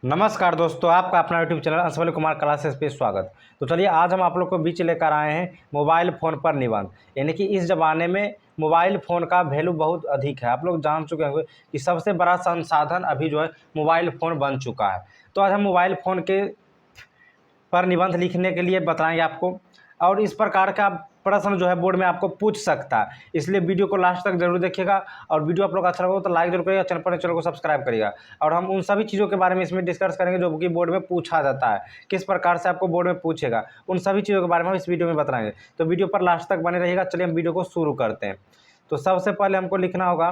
नमस्कार दोस्तों, आपका अपना यूट्यूब चैनल अंशवली कुमार क्लासेस पे स्वागत। तो चलिए आज हम आप लोग को बीच लेकर आए हैं मोबाइल फ़ोन पर निबंध। यानी कि इस ज़माने में मोबाइल फ़ोन का वैल्यू बहुत अधिक है। आप लोग जान चुके होंगे कि सबसे बड़ा संसाधन अभी जो है मोबाइल फ़ोन बन चुका है। तो आज हम मोबाइल फ़ोन के पर निबंध लिखने के लिए बताएंगे आपको, और इस प्रकार का प्रश्न जो है बोर्ड में आपको पूछ सकता है। इसलिए वीडियो को लास्ट तक जरूर देखिएगा, और वीडियो आप लोग अच्छा लगा तो लाइक जरूर करिएगा, चैनल को सब्सक्राइब करिएगा। और हम उन सभी चीज़ों के बारे में इसमें डिस्कस करेंगे जो कि बोर्ड में पूछा जाता है, किस प्रकार से आपको बोर्ड में पूछेगा, उन सभी चीज़ों के बारे में हम इस वीडियो में बताएंगे। तो वीडियो पर लास्ट तक बने रहिएगा। चलिए हम वीडियो को शुरू करते हैं। तो सबसे पहले हमको लिखना होगा,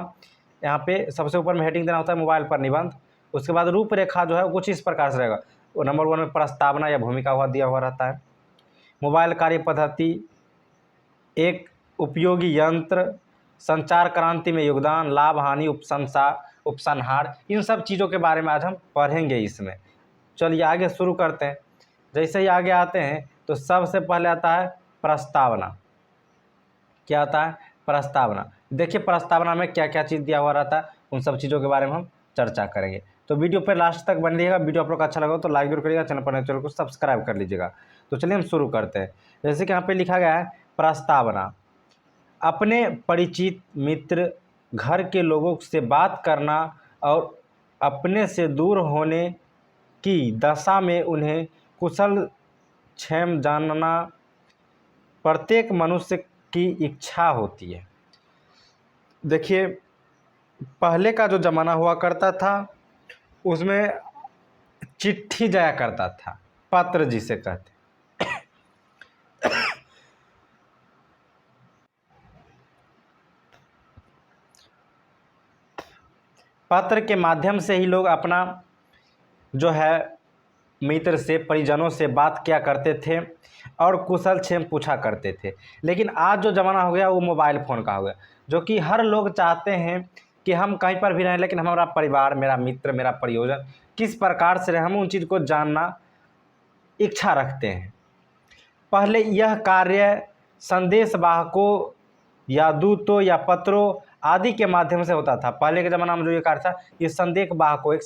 यहाँ पे सबसे ऊपर में हेडिंग देना होता है मोबाइल पर निबंध। उसके बाद रूपरेखा जो है कुछ इस प्रकार से रहेगा। वो नंबर 1 में प्रस्तावना या भूमिका हुआ दिया हुआ रहता है। मोबाइल कार्य पद्धति, एक उपयोगी यंत्र, संचार क्रांति में योगदान, लाभ हानि, उपसंहार, इन सब चीज़ों के बारे में आज हम पढ़ेंगे इसमें। चलिए आगे शुरू करते हैं। जैसे ही आगे आते हैं तो सबसे पहले आता है प्रस्तावना। क्या आता है? प्रस्तावना। देखिए प्रस्तावना में क्या क्या चीज़ दिया हुआ रहता है, उन सब चीज़ों के बारे में हम चर्चा करेंगे। तो वीडियो पे लास्ट तक बन रहिएगा। वीडियो आप लोग को अच्छा लगा तो लाइक जरूर करिएगा, चैनल को सब्सक्राइब कर लीजिएगा। तो चलिए हम शुरू करते हैं। जैसे कि यहाँ पे लिखा गया है प्रस्तावना। अपने परिचित मित्र, घर के लोगों से बात करना और अपने से दूर होने की दशा में उन्हें कुशल क्षेम जानना प्रत्येक मनुष्य की इच्छा होती है। देखिए पहले का जो ज़माना हुआ करता था उसमें चिट्ठी जाया करता था, पत्र जिसे कहते। पत्र के माध्यम से ही लोग अपना जो है मित्र से, परिजनों से बात किया करते थे और कुशल क्षेम पूछा करते थे। लेकिन आज जो ज़माना हो गया वो मोबाइल फ़ोन का हो गया, जो कि हर लोग चाहते हैं कि हम कहीं पर भी रहें लेकिन हमारा परिवार, मेरा मित्र, मेरा परियोजन किस प्रकार से रहे, हम उन चीज़ को जानना इच्छा रखते हैं। पहले यह कार्य संदेशवाहकों या दूतों या पत्रों आदि के माध्यम से होता था। पहले के ज़माना में जो ये कार्य था, ये संदेशवाहकों,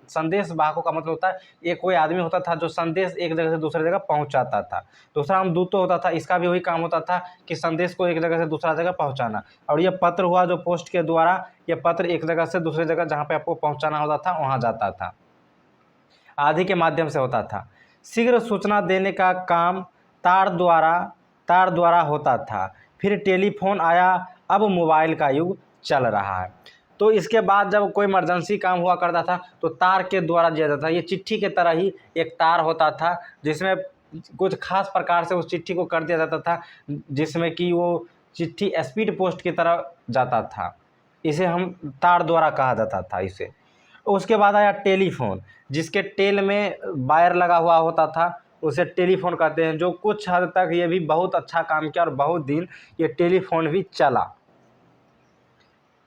संदेशवाहकों का मतलब होता है ये कोई आदमी होता था जो संदेश एक जगह से दूसरी जगह पहुंचाता था। दूसरा हम दूतों होता था, इसका भी वही काम होता था कि संदेश को एक जगह से दूसरा जगह पहुंचाना। और ये पत्र हुआ जो पोस्ट के द्वारा, ये पत्र एक जगह से दूसरी जगह जहाँ पे आपको पहुँचाना होता था वहाँ जाता था, आदि के माध्यम से होता था। शीघ्र सूचना देने का काम तार द्वारा होता था। फिर टेलीफोन आया, अब मोबाइल का युग चल रहा है। तो इसके बाद जब कोई इमरजेंसी काम हुआ करता था तो तार के द्वारा दिया जाता था। ये चिट्ठी के तरह ही एक तार होता था जिसमें कुछ खास प्रकार से उस चिट्ठी को कर दिया जाता था, जिसमें कि वो चिट्ठी स्पीड पोस्ट की तरह जाता था। इसे हम तार द्वारा कहा जाता था इसे। उसके बाद आया टेलीफोन, जिसके टेल में वायर लगा हुआ होता था, उसे टेलीफोन कहते हैं, जो कुछ हद तक ये भी बहुत अच्छा काम किया और बहुत दिन ये टेलीफोन भी चला।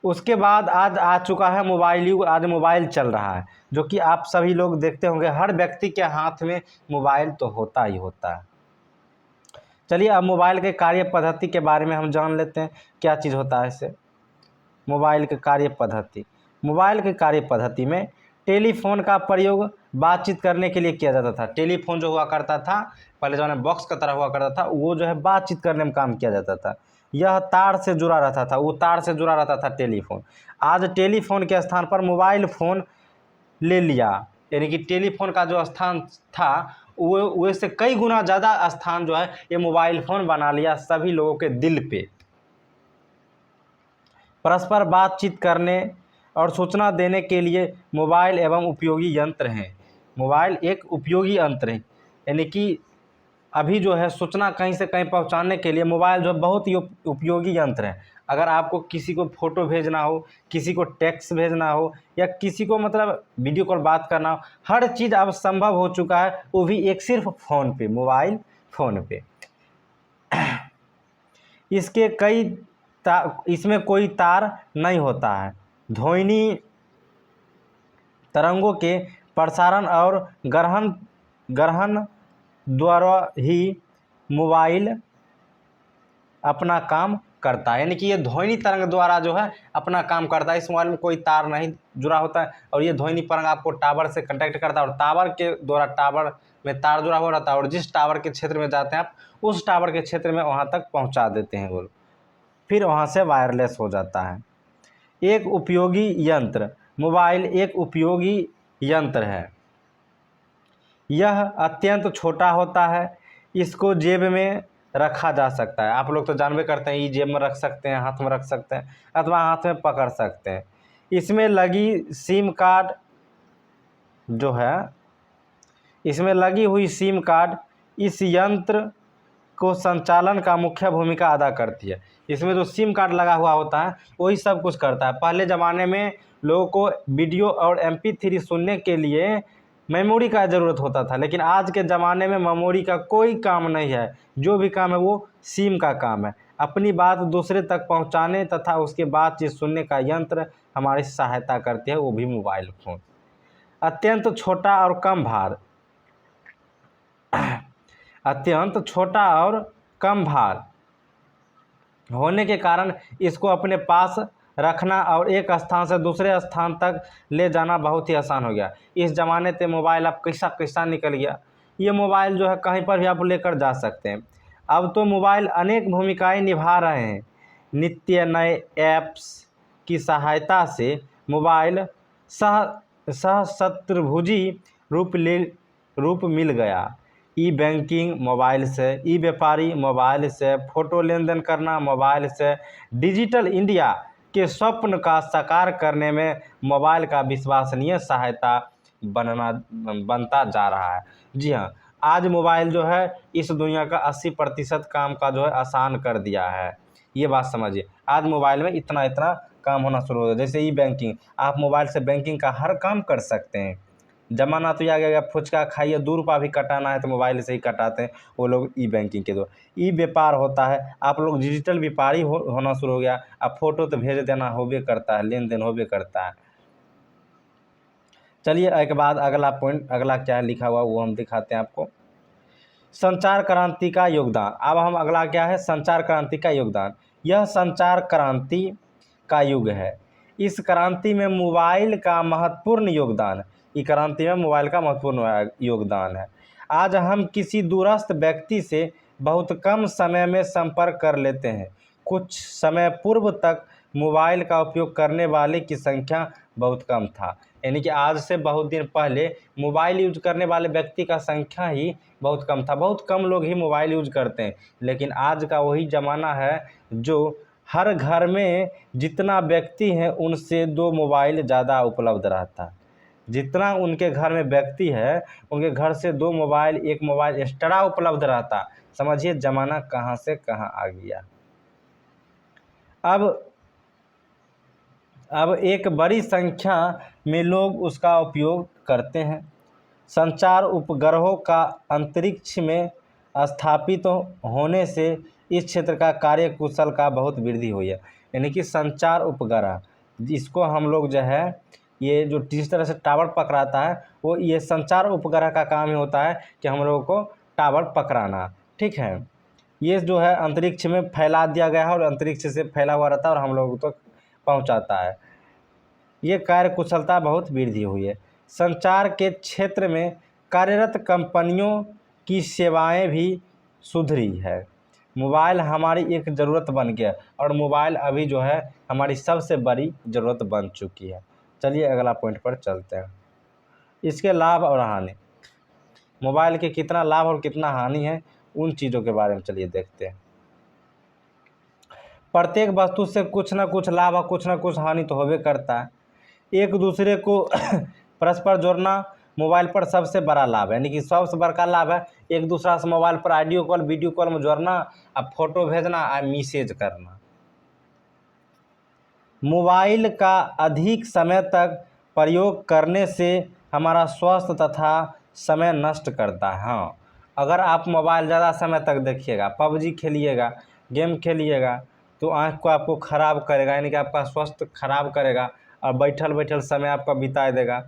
उसके बाद आज आ चुका है मोबाइल युग। आज मोबाइल चल रहा है, जो कि आप सभी लोग देखते होंगे, हर व्यक्ति के हाथ में मोबाइल तो होता ही होता है। चलिए अब मोबाइल के कार्य पद्धति के बारे में हम जान लेते हैं, क्या चीज़ होता है इससे। मोबाइल के कार्य पद्धति। मोबाइल के कार्य पद्धति में टेलीफोन का प्रयोग बातचीत करने के लिए किया जाता था। टेलीफोन जो हुआ करता था पहले ज़माने में बॉक्स का तरह हुआ करता था, वो जो है बातचीत करने में काम किया जाता था। यह तार से जुड़ा रहता था, वो तार से जुड़ा रहता था टेलीफोन। आज टेलीफोन के स्थान पर मोबाइल फ़ोन ले लिया, यानी कि टेलीफोन का जो स्थान था वो से कई गुना ज़्यादा स्थान जो है ये मोबाइल फ़ोन बना लिया सभी लोगों के दिल पे। परस्पर बातचीत करने और सूचना देने के लिए मोबाइल एवं उपयोगी यंत्र हैं। मोबाइल एक उपयोगी यंत्र है, यानी कि अभी जो है सूचना कहीं से कहीं पहुंचाने के लिए मोबाइल जो है बहुत ही उपयोगी यंत्र है। अगर आपको किसी को फ़ोटो भेजना हो, किसी को टेक्स्ट भेजना हो, या किसी को मतलब वीडियो कॉल बात करना हो, हर चीज़ अब संभव हो चुका है, वो भी एक सिर्फ फ़ोन पे, मोबाइल फ़ोन पे। इसके इसमें कोई तार नहीं होता है। ध्वनि तरंगों के प्रसारण और ग्रहण द्वारा ही मोबाइल अपना काम करता है, यानी कि ये ध्वनि तरंग द्वारा जो है अपना काम करता है। इस मोबाइल में कोई तार नहीं जुड़ा होता है और ये ध्वनि तरंग आपको टावर से कनेक्ट करता है और टावर के द्वारा टावर में तार जुड़ा हुआ रहता है और जिस टावर के क्षेत्र में जाते हैं आप उस टावर के क्षेत्र में वहाँ तक पहुँचा देते हैं वो, फिर वहाँ से वायरलेस हो जाता है। एक उपयोगी यंत्र, मोबाइल एक उपयोगी यंत्र है। यह अत्यंत छोटा होता है, इसको जेब में रखा जा सकता है। आप लोग तो जानबे करते हैं, ये जेब में रख सकते हैं, हाथ में रख सकते हैं अथवा हाथ में पकड़ सकते हैं। इसमें लगी सिम कार्ड जो है, इसमें लगी हुई सिम कार्ड इस यंत्र को संचालन का मुख्य भूमिका अदा करती है। इसमें जो सिम कार्ड लगा हुआ होता है वही सब कुछ करता है। पहले ज़माने में लोगों को वीडियो और MP3 सुनने के लिए मेमोरी का ज़रूरत होता था, लेकिन आज के ज़माने में मेमोरी का कोई काम नहीं है। जो भी काम है वो सिम का काम है। अपनी बात दूसरे तक पहुंचाने तथा उसके बातचीत सुनने का यंत्र हमारी सहायता करती है, वो भी मोबाइल फ़ोन। अत्यंत छोटा और कम भार, अत्यंत छोटा और कम भार होने के कारण इसको अपने पास रखना और एक स्थान से दूसरे स्थान तक ले जाना बहुत ही आसान हो गया। इस ज़माने से मोबाइल अब कैसा कैसा निकल गया। ये मोबाइल जो है कहीं पर भी आप लेकर जा सकते हैं। अब तो मोबाइल अनेक भूमिकाएं निभा रहे हैं। नित्य नए ऐप्स की सहायता से मोबाइल सहस्त्रभुजी रूप मिल गया। ई बैंकिंग मोबाइल से, ई व्यापारी मोबाइल से, फोटो लेन देन करना मोबाइल से, डिजिटल इंडिया के स्वप्न का साकार करने में मोबाइल का विश्वसनीय सहायता बनता जा रहा है। जी हाँ, आज मोबाइल जो है इस दुनिया का 80% काम का जो है आसान कर दिया है। ये बात समझिए, आज मोबाइल में इतना इतना काम होना शुरू हो गया। जैसे ई बैंकिंग, आप मोबाइल से बैंकिंग का हर काम कर सकते हैं। जमाना तो आ गया, फुचका खाइए 2 रुपया भी कटाना है तो मोबाइल से ही कटाते हैं वो लोग ई बैंकिंग के द्वारा। ई व्यापार होता है, आप लोग डिजिटल व्यापारी होना शुरू हो गया। अब फोटो तो भेज देना होबे करता है, लेन देन होबे करता है। चलिए एक बाद अगला पॉइंट, अगला क्या लिखा हुआ वो हम दिखाते हैं आपको। संचार क्रांति का योगदान। अब हम अगला क्या है, संचार क्रांति का योगदान। यह संचार क्रांति का युग है। इस क्रांति में मोबाइल का महत्वपूर्ण योगदान, इस क्रांति में मोबाइल का महत्वपूर्ण योगदान है। आज हम किसी दूरस्थ व्यक्ति से बहुत कम समय में संपर्क कर लेते हैं। कुछ समय पूर्व तक मोबाइल का उपयोग करने वाले की संख्या बहुत कम था, यानी कि आज से बहुत दिन पहले मोबाइल यूज करने वाले व्यक्ति का संख्या ही बहुत कम था। बहुत कम लोग ही मोबाइल यूज करते हैं, लेकिन आज का वही ज़माना है जो हर घर में जितना व्यक्ति हैं उनसे 2 मोबाइल ज़्यादा उपलब्ध रहता है। जितना उनके घर में व्यक्ति है उनके घर से 2 मोबाइल, 1 मोबाइल एक्स्ट्रा उपलब्ध रहता। समझिए ज़माना कहाँ से कहाँ आ गया। अब एक बड़ी संख्या में लोग उसका उपयोग करते हैं। संचार उपग्रहों का अंतरिक्ष में स्थापित होने से इस क्षेत्र का कार्य कुशल का बहुत वृद्धि हुई है। यानी कि संचार उपग्रह, जिसको हम लोग जो है ये जो जिस तरह से टावर पकड़ाता है वो ये संचार उपग्रह का काम ही होता है कि हम लोगों को टावर पकड़ाना। ठीक है, ये जो है अंतरिक्ष में फैला दिया गया है और अंतरिक्ष से फैला हुआ रहता है और हम लोगों तक पहुंचाता है। ये कार्य कुशलता बहुत वृद्धि हुई है। संचार के क्षेत्र में कार्यरत कंपनियों की सेवाएं भी सुधरी है। मोबाइल हमारी एक ज़रूरत बन गया और मोबाइल अभी जो है हमारी सबसे बड़ी ज़रूरत बन चुकी है। चलिए अगला पॉइंट पर चलते हैं। इसके लाभ और हानि, मोबाइल के कितना लाभ और कितना हानि है उन चीज़ों के बारे में चलिए देखते हैं। प्रत्येक वस्तु से कुछ ना कुछ लाभ और कुछ ना कुछ हानि तो होबे करता है। एक दूसरे को परस्पर जोड़ना मोबाइल पर सबसे बड़ा लाभ है, यानी कि सबसे बड़का लाभ है एक दूसरा से मोबाइल पर ऑडियो कॉल वीडियो कॉल में जोड़ना, अब फोटो भेजना और मैसेज करना। मोबाइल का अधिक समय तक प्रयोग करने से हमारा स्वास्थ्य तथा समय नष्ट करता है। हाँ, अगर आप मोबाइल ज़्यादा समय तक देखिएगा, पबजी खेलिएगा, गेम खेलिएगा तो आँख को आपको ख़राब करेगा, यानी कि आपका स्वास्थ्य खराब करेगा और बैठल बैठल समय आपका बिता देगा।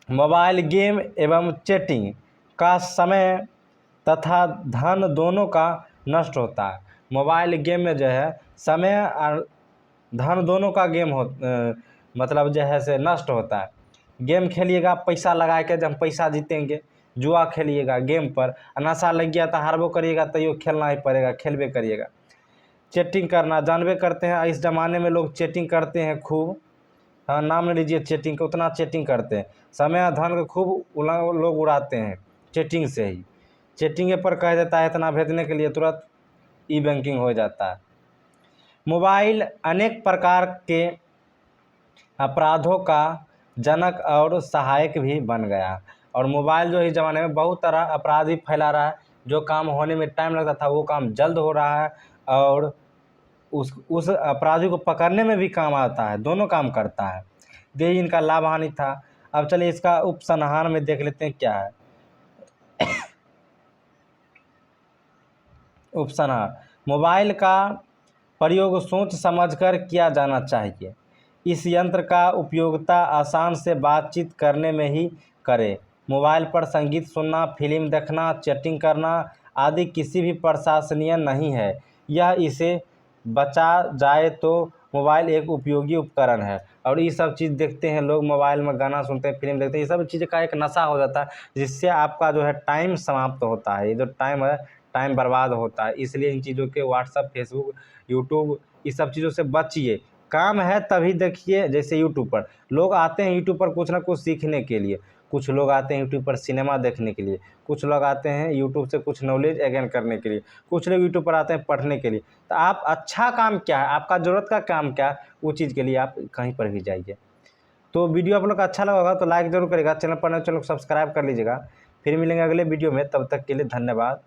मोबाइल गेम एवं चैटिंग का समय तथा धन दोनों का नष्ट होता है। मोबाइल गेम में जो है समय और धन दोनों का गेम मतलब जो है से नष्ट होता है। गेम खेलिएगा पैसा लगा के, जब पैसा जीतेंगे, जुआ खेलिएगा गेम पर, नशा लग गया तो हारबो करिएगा, तैयो खेलना ही पड़ेगा, खेलबे करिएगा। चैटिंग करना जानबे करते हैं, इस ज़माने में लोग चैटिंग करते हैं खूब। हाँ, नाम ले लीजिए चैटिंग का, उतना चैटिंग करते हैं, समय और धन को खूब लोग उड़ाते हैं चैटिंग से ही। चैटिंग पर कह देता है इतना भेजने के लिए, तुरंत ई बैंकिंग हो जाता है। मोबाइल अनेक प्रकार के अपराधों का जनक और सहायक भी बन गया, और मोबाइल जो इस ज़माने में बहुत तरह अपराध भी फैला रहा है। जो काम होने में टाइम लगता था वो काम जल्द हो रहा है, और उस अपराधी को पकड़ने में भी काम आता है, दोनों काम करता है। यही इनका लाभ हानि था। अब चलिए इसका उपसंहार में देख लेते हैं क्या है। उपसंहार: मोबाइल का प्रयोग सोच समझकर किया जाना चाहिए। इस यंत्र का उपयोगिता आसान से बातचीत करने में ही करें। मोबाइल पर संगीत सुनना, फिल्म देखना, चैटिंग करना आदि किसी भी प्रशंसनीय नहीं है। यह इसे बचा जाए तो मोबाइल एक उपयोगी उपकरण है। और ये सब चीज़ देखते हैं लोग, मोबाइल में गाना सुनते हैं, फिल्म देखते हैं, ये सब चीज़ का एक नशा हो जाता है, जिससे आपका जो है टाइम समाप्त होता है। ये जो टाइम है, टाइम बर्बाद होता है। इसलिए इन चीज़ों के व्हाट्सअप, फेसबुक, यूट्यूब, इस सब चीज़ों से बचिए। काम है तभी देखिए। जैसे यूट्यूब पर लोग आते हैं, यूट्यूब पर कुछ ना कुछ सीखने के लिए। कुछ लोग आते हैं यूट्यूब पर सिनेमा देखने के लिए, कुछ लोग आते हैं यूट्यूब से कुछ नॉलेज गेन करने के लिए, कुछ लोग यूट्यूब पर आते हैं पढ़ने के लिए। तो आप अच्छा काम क्या है, आपका ज़रूरत का काम क्या है, वो चीज़ के लिए आप कहीं पर भी जाइए। तो वीडियो आप लोग का अच्छा लगा होगा तो लाइक ज़रूर करेगा, चैनल पर नए चैनल को सब्सक्राइब कर लीजिएगा। फिर मिलेंगे अगले वीडियो में, तब तक के लिए धन्यवाद।